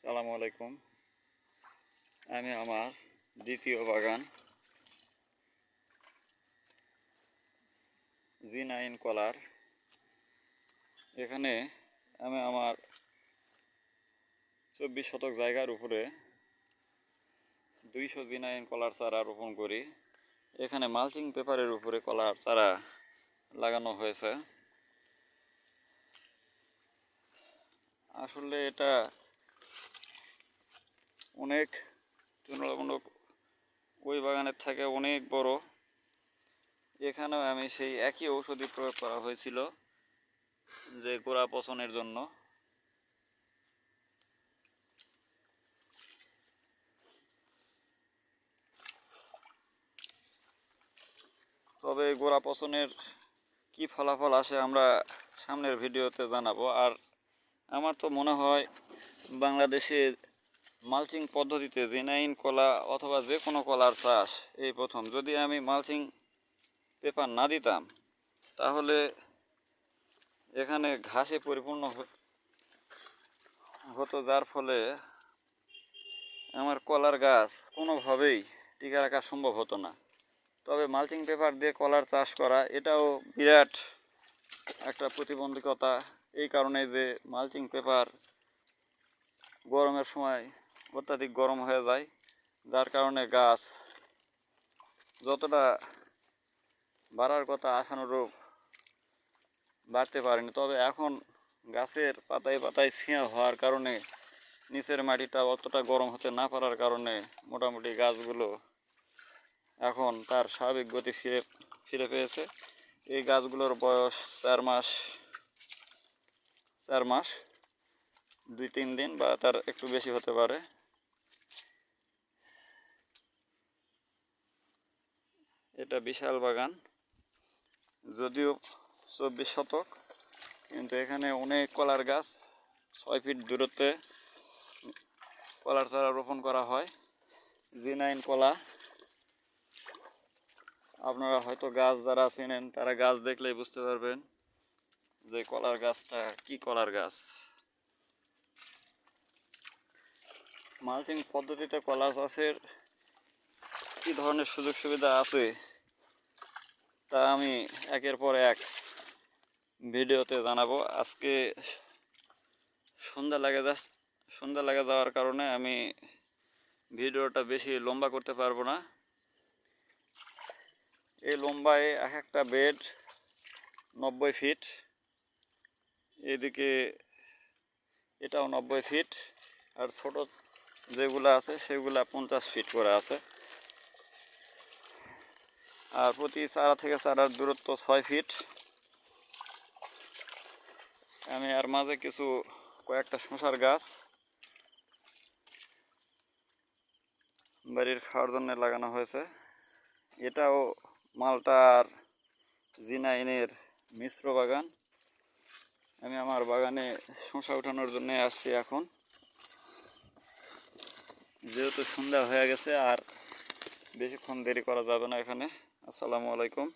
আসসালামু আলাইকুম। আমি আমার দ্বিতীয় বাগান জি9 কলার, এখানে আমি আমার 24 শতক জায়গার উপরে 200 জি9 কলার চারা রোপণ করি। এখানে মালচিং পেপারের উপরে কলার চারা লাগানো হয়েছে। আসলে এটা অনেক তুলনামূলক ওই বাগানের থেকে অনেক বড়। এখানেও আমি সেই একই ঔষধি প্রয়োগ করা হয়েছিল যে গোড়া পচনের জন্য। তবে গোড়া পচনের কি ফলাফল আসে আমরা সামনের ভিডিওতে জানাবো। আর আমার তো মনে হয় বাংলাদেশে মালচিং পদ্ধতিতে জি9 কলা অথবা যে কোনো কলার চাষ এই প্রথম। যদি আমি মালচিং পেপার না দিতাম তাহলে এখানে ঘাসে পরিপূর্ণ হতো, যার ফলে আমার কলার গাছ কোনোভাবেই টিকে রাখা সম্ভব হতো না। তবে মালচিং পেপার দিয়ে কলার চাষ করা এটাও বিরাট একটা প্রতিবন্ধকতা, এই কারণে যে মালচিং পেপার গরমের সময় অত্যাধিক গরম হয়ে যায়, যার কারণে গাছ যতটা বাড়ার কথা আশানুরূপ বাড়তে পারেনি। তবে এখন গাছের পাতায় পাতায় ছিঁড়া হওয়ার কারণে নিচের মাটিটা অতটা গরম হতে না পারার কারণে মোটামুটি গাছগুলো এখন তার স্বাভাবিক গতি ফিরে পেয়েছে। এই গাছগুলোর বয়স 4 মাস 2-3 দিন বা তার একটু বেশি হতে পারে। এটা বিশাল বাগান, যদিও 24 শতক, কিন্তু এখানে অনেক কলার গাছ। 6 ফিট দূরত্বে কলার চারা রোপণ করা হয়। জি9 কলা আপনারা হয়তো গাছ যারা চেনেন তারা গাছ দেখলেই বুঝতে পারবেন যে কলার গাছটা কি কলার গাছ। মালচিং পদ্ধতিতে কলা চাষের কী ধরনের সুযোগ সুবিধা আছে তা আমি একের পর এক ভিডিওতে জানাবো। আজকে সন্ধ্যা লেগে যাওয়ার কারণে আমি ভিডিওটা বেশি লম্বা করতে পারবো না। এই লম্বায় এক একটা বেড 90 ফিট, এদিকে এটাও 90 ফিট, আর ছোট যেগুলো আছে সেগুলা 50 ফিট করে আছে। আর প্রতি চারা থেকে চারার দূরত্ব 6 ফিট। আমি আর মাঝে কয়েকটা শসার গাছ বাড়ির খাওয়ার জন্য লাগানো হয়েছে। এটাও মালটার জি9-এর মিশ্র বাগান। আমি আমার বাগানে শসা উঠানোর জন্য আসছি এখন, যেহেতু সন্ধ্যা হয়ে গেছে আর বেশিক্ষণ দেরি করা যাবে না এখানে। আসসালামু আলাইকুম।